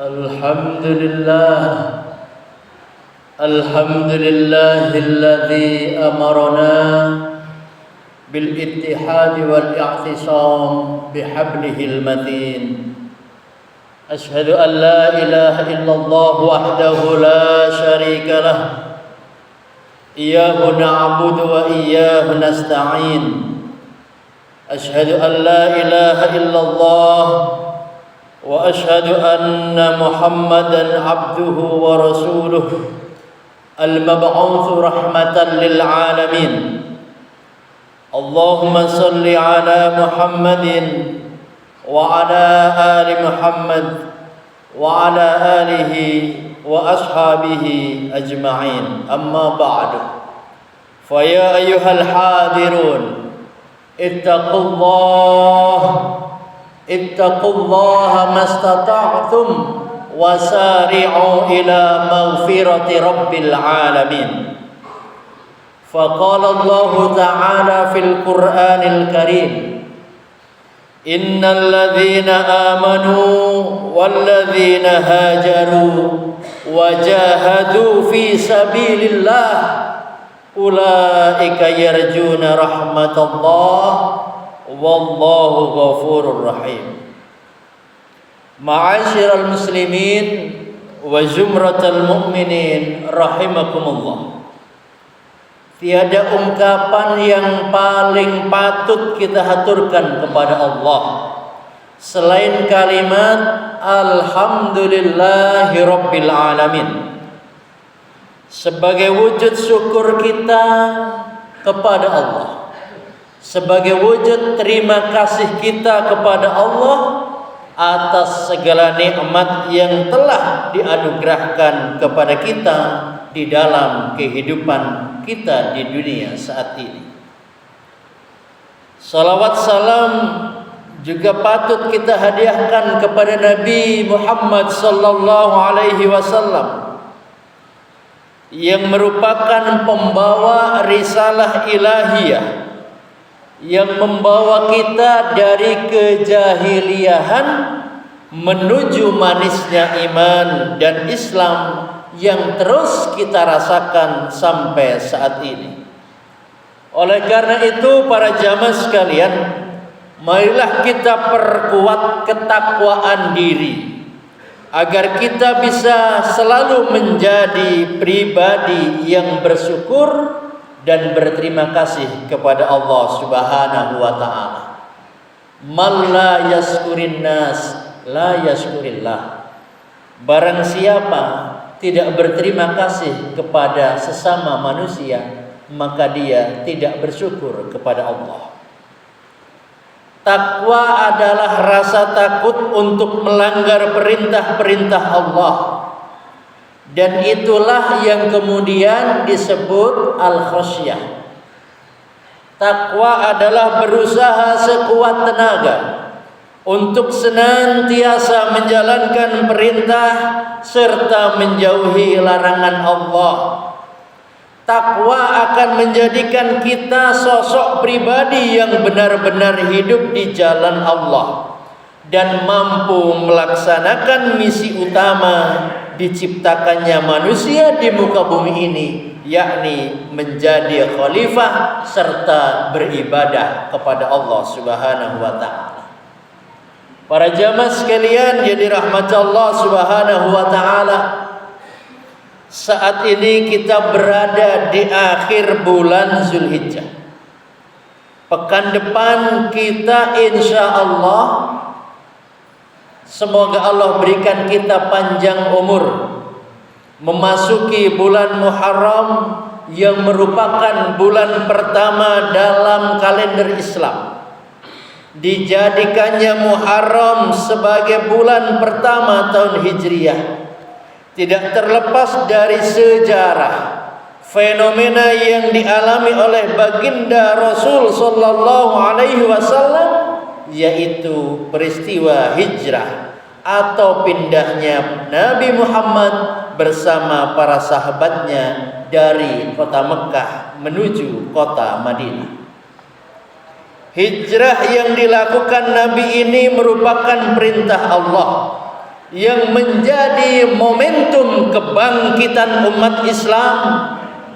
الحمد لله الحمد لله الذي أمرنا بالاتحاد والاعتصام بحبله المتين. أشهد أن لا إله إلا الله وحده لا شريك له، إياه نعبد وإياه نستعين. أشهد أن لا إله إلا الله وأشهد أن محمدا عبده ورسوله المبعوث رحمة للعالمين. اللهم صل على محمد وعلى آل محمد وعلى آله وأصحابه أجمعين. أما بعد، فيا أيها الحاضرون اتقوا الله ما استطعتم وسارعوا إلى مغفرة رب العالمين. فقال الله تعالى في القرآن الكريم: إن الذين آمنوا والذين هاجروا وجاهدوا في سبيل الله أولئك يرجون رحمة الله والله غفور رحيم. Ma'asyiral muslimin wa zumratal mu'minin rahimakumullah. Tiada ungkapan yang paling patut kita haturkan kepada Allah selain kalimat alhamdulillahi rabbil alamin, sebagai wujud syukur kita kepada Allah, sebagai wujud terima kasih kita kepada Allah atas segala nikmat yang telah dianugerahkan kepada kita di dalam kehidupan kita di dunia saat ini. Salawat salam juga patut kita hadiahkan kepada Nabi Muhammad sallallahu alaihi wasallam yang merupakan pembawa risalah ilahiyah, yang membawa kita dari kejahiliahan menuju manisnya iman dan Islam yang terus kita rasakan sampai saat ini. Oleh karena itu, para jamaah sekalian, marilah kita perkuat ketakwaan diri agar kita bisa selalu menjadi pribadi yang bersyukur dan berterima kasih kepada Allah Subhanahu wa taala. Man la yaskurin nas la yaskurillah. Barang siapa tidak berterima kasih kepada sesama manusia, maka dia tidak bersyukur kepada Allah. Takwa adalah rasa takut untuk melanggar perintah-perintah Allah. Dan itulah yang kemudian disebut al-khasyah. Takwa adalah berusaha sekuat tenaga untuk senantiasa menjalankan perintah serta menjauhi larangan Allah. Takwa akan menjadikan kita sosok pribadi yang benar-benar hidup di jalan Allah dan mampu melaksanakan misi utama diciptakannya manusia di muka bumi ini, yakni menjadi khalifah serta beribadah kepada Allah Subhanahu wa taala. Para jamaah sekalian, jadi rahmat Allah Subhanahu wa taala, saat ini kita berada di akhir bulan Zulhijjah. Pekan depan kita insyaallah, semoga Allah berikan kita panjang umur, memasuki bulan Muharram yang merupakan bulan pertama dalam kalender Islam. Dijadikannya Muharram sebagai bulan pertama tahun Hijriah tidak terlepas dari sejarah fenomena yang dialami oleh baginda Rasul sallallahu alaihi wasallam, yaitu peristiwa hijrah atau pindahnya Nabi Muhammad bersama para sahabatnya dari kota Mekah menuju kota Madinah. Hijrah yang dilakukan Nabi ini merupakan perintah Allah yang menjadi momentum kebangkitan umat Islam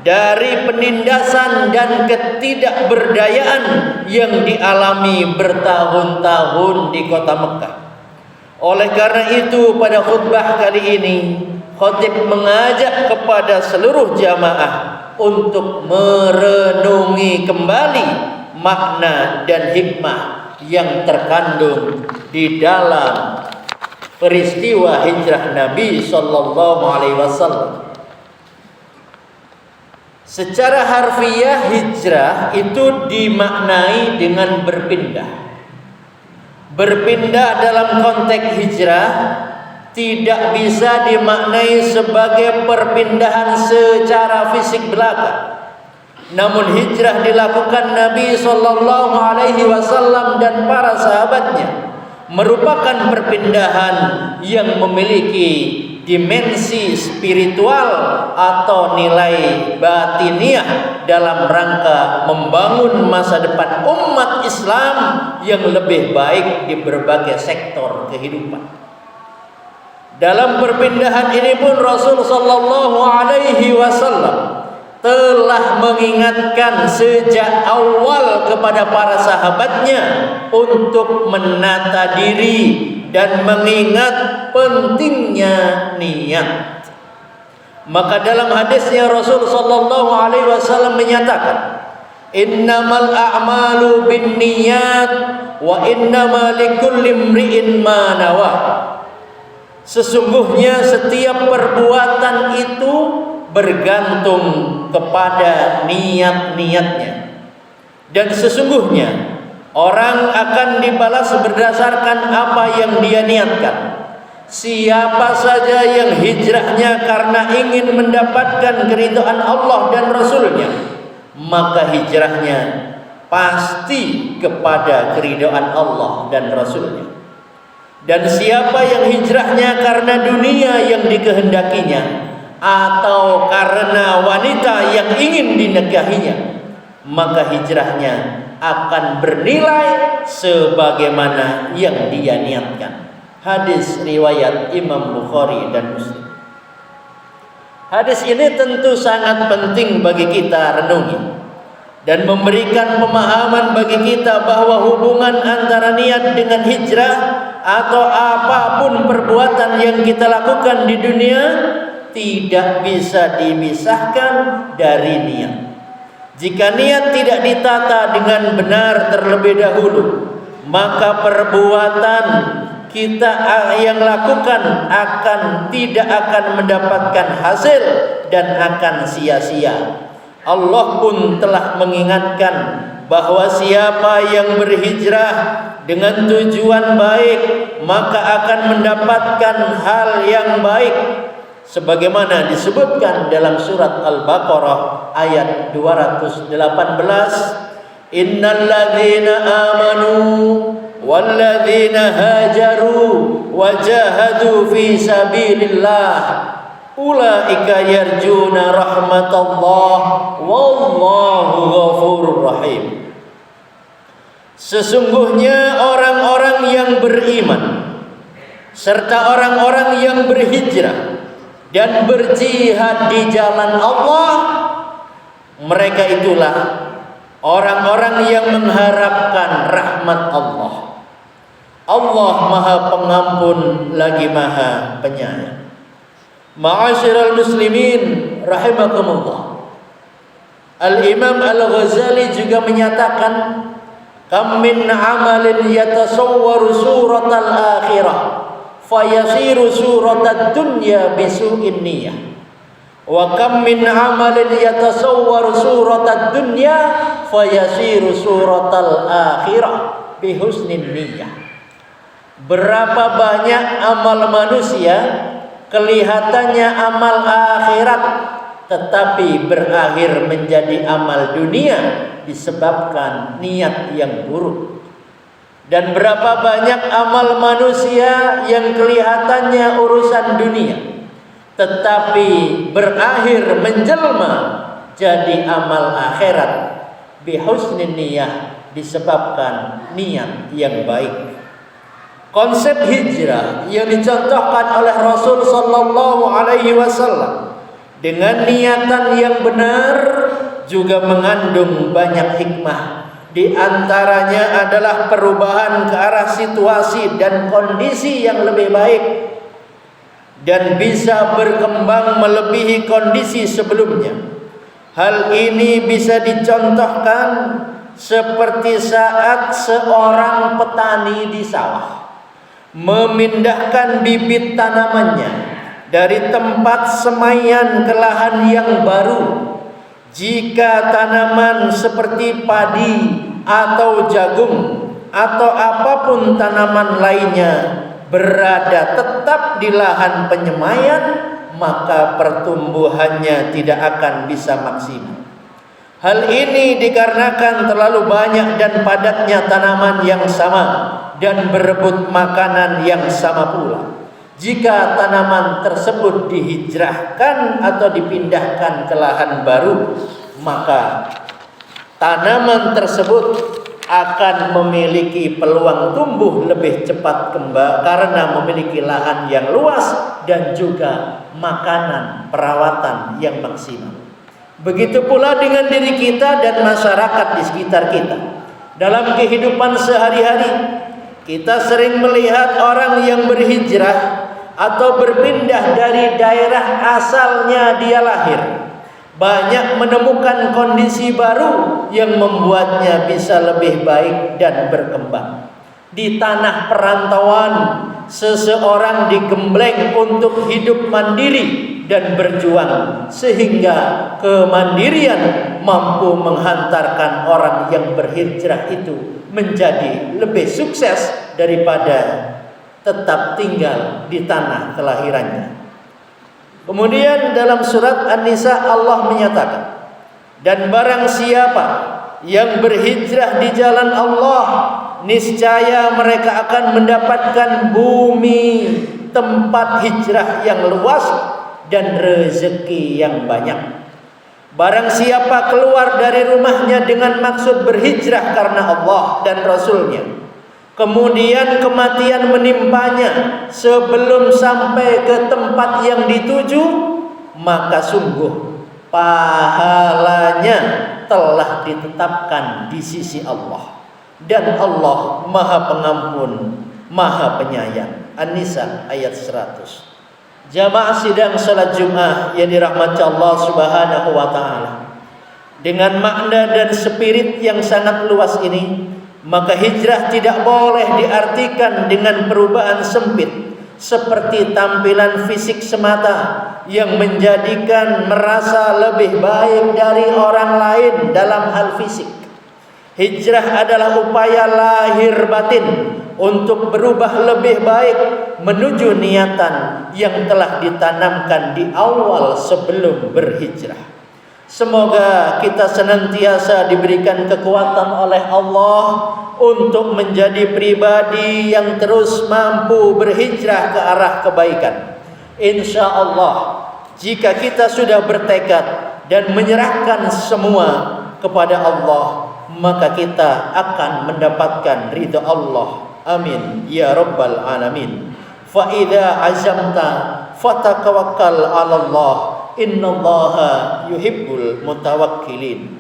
dari penindasan dan ketidakberdayaan yang dialami bertahun-tahun di kota Mekah. Oleh karena itu, pada khutbah kali ini khatib mengajak kepada seluruh jamaah untuk merenungi kembali makna dan hikmah yang terkandung di dalam peristiwa hijrah Nabi sallallahu alaihi wasallam. Secara harfiah hijrah itu dimaknai dengan berpindah. Berpindah dalam konteks hijrah tidak bisa dimaknai sebagai perpindahan secara fisik belaka. Namun hijrah dilakukan Nabi sallallahu alaihi wasallam dan para sahabatnya merupakan perpindahan yang memiliki dimensi spiritual atau nilai batiniah dalam rangka membangun masa depan umat Islam yang lebih baik di berbagai sektor kehidupan. Dalam perpindahan ini pun Rasul sallallahu alaihi wasallam telah mengingatkan sejak awal kepada para sahabatnya untuk menata diri dan mengingat pentingnya niat. Maka dalam hadisnya Rasul sallallahu alaihi wasallam menyatakan, "Innamal a'malu binniyat wa innama likulli imri'in ma nawa." Sesungguhnya setiap perbuatan itu bergantung kepada niat-niatnya, dan sesungguhnya orang akan dibalas berdasarkan apa yang dia niatkan. Siapa saja yang hijrahnya karena ingin mendapatkan keridhaan Allah dan Rasulnya, maka hijrahnya pasti kepada keridhaan Allah dan Rasulnya. Dan siapa yang hijrahnya karena dunia yang dikehendakinya atau karena wanita yang ingin dinikahinya, maka hijrahnya akan bernilai sebagaimana yang dia niatkan. Hadis riwayat Imam Bukhari dan Muslim. Hadis ini tentu sangat penting bagi kita renungi dan memberikan pemahaman bagi kita bahwa hubungan antara niat dengan hijrah atau apapun perbuatan yang kita lakukan di dunia tidak bisa dipisahkan dari niat. Jika niat tidak ditata dengan benar terlebih dahulu, maka perbuatan kita yang lakukan tidak akan mendapatkan hasil dan akan sia-sia. Allah pun telah mengingatkan bahwa siapa yang berhijrah dengan tujuan baik maka akan mendapatkan hal yang baik, sebagaimana disebutkan dalam surat Al-Baqarah ayat 218, "Innal ladzina amanu wal ladzina hajaru wajahadu fi sabilillah ulaika yarjuna rahmatallah wallahu ghafurur rahim." Sesungguhnya orang-orang yang beriman serta orang-orang yang berhijrah dan berjihad di jalan Allah, mereka itulah orang-orang yang mengharapkan rahmat Allah. Allah Maha Pengampun lagi Maha Penyayang. Ma'asyiral muslimin rahimakumullah. Al-Imam Al-Ghazali juga menyatakan, "Kam min amalin yatasawwaru suratal akhirah fayasiru suratad dunya bisu'in niyah, wa kam min amalin yatasawwaru suratad dunya fayasiru suratal akhirah bihusnin niyah." Berapa banyak amal manusia kelihatannya amal akhirat tetapi berakhir menjadi amal dunia disebabkan niat yang buruk. Dan berapa banyak amal manusia yang kelihatannya urusan dunia tetapi berakhir menjelma jadi amal akhirat bihusnin niyah disebabkan niat yang baik. Konsep hijrah yang dicontohkan oleh Rasul sallallahu alaihi wasallam dengan niatan yang benar juga mengandung banyak hikmah. Di antaranya adalah perubahan ke arah situasi dan kondisi yang lebih baik dan bisa berkembang melebihi kondisi sebelumnya. Hal ini bisa dicontohkan seperti saat seorang petani di sawah memindahkan bibit tanamannya dari tempat semaian ke lahan yang baru. Jika tanaman seperti padi atau jagung atau apapun tanaman lainnya berada tetap di lahan penyemaian, maka pertumbuhannya tidak akan bisa maksimal. Hal ini dikarenakan terlalu banyak dan padatnya tanaman yang sama dan berebut makanan yang sama pula. Jika tanaman tersebut dihijrahkan atau dipindahkan ke lahan baru, maka tanaman tersebut akan memiliki peluang tumbuh lebih cepat kembali karena memiliki lahan yang luas dan juga makanan perawatan yang maksimal. Begitu pula dengan diri kita dan masyarakat di sekitar kita. Dalam kehidupan sehari-hari, kita sering melihat orang yang berhijrah atau berpindah dari daerah asalnya dia lahir, banyak menemukan kondisi baru yang membuatnya bisa lebih baik dan berkembang. Di tanah perantauan, seseorang digembleng untuk hidup mandiri dan berjuang sehingga kemandirian mampu menghantarkan orang yang berhijrah itu menjadi lebih sukses daripada tetap tinggal di tanah kelahirannya. Kemudian dalam surat An-Nisa Allah menyatakan, dan barang siapa yang berhijrah di jalan Allah, niscaya mereka akan mendapatkan bumi tempat hijrah yang luas dan rezeki yang banyak. Barang siapa keluar dari rumahnya dengan maksud berhijrah karena Allah dan Rasulnya, kemudian kematian menimpanya sebelum sampai ke tempat yang dituju, maka sungguh pahalanya telah ditetapkan di sisi Allah, dan Allah Maha Pengampun, Maha Penyayang. An-Nisa ayat 100. Jamaah sidang salat Jumat yang dirahmati Allah Subhanahu wa taala. Dengan makna dan spirit yang sangat luas ini, maka hijrah tidak boleh diartikan dengan perubahan sempit seperti tampilan fisik semata yang menjadikan merasa lebih baik dari orang lain dalam hal fisik. Hijrah adalah upaya lahir batin untuk berubah lebih baik menuju niatan yang telah ditanamkan di awal sebelum berhijrah. Semoga kita senantiasa diberikan kekuatan oleh Allah untuk menjadi pribadi yang terus mampu berhijrah ke arah kebaikan. Insya Allah, jika kita sudah bertekad dan menyerahkan semua kepada Allah, maka kita akan mendapatkan ridha Allah. Amin ya rabbal alamin. Fa idza azamta fatawakkal 'ala Allah, innallaha yuhibbul mutawakkilin.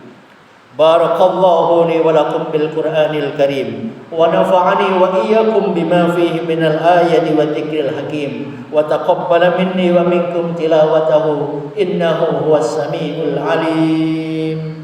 Barakallahu li wa lakum bil Qur'anil Karim wa nafa'ani wa iyyakum bima fihi minal ayati wa dzikril hakim wa taqabbala minni wa minkum tilawatahu innahu huwas samiul alim.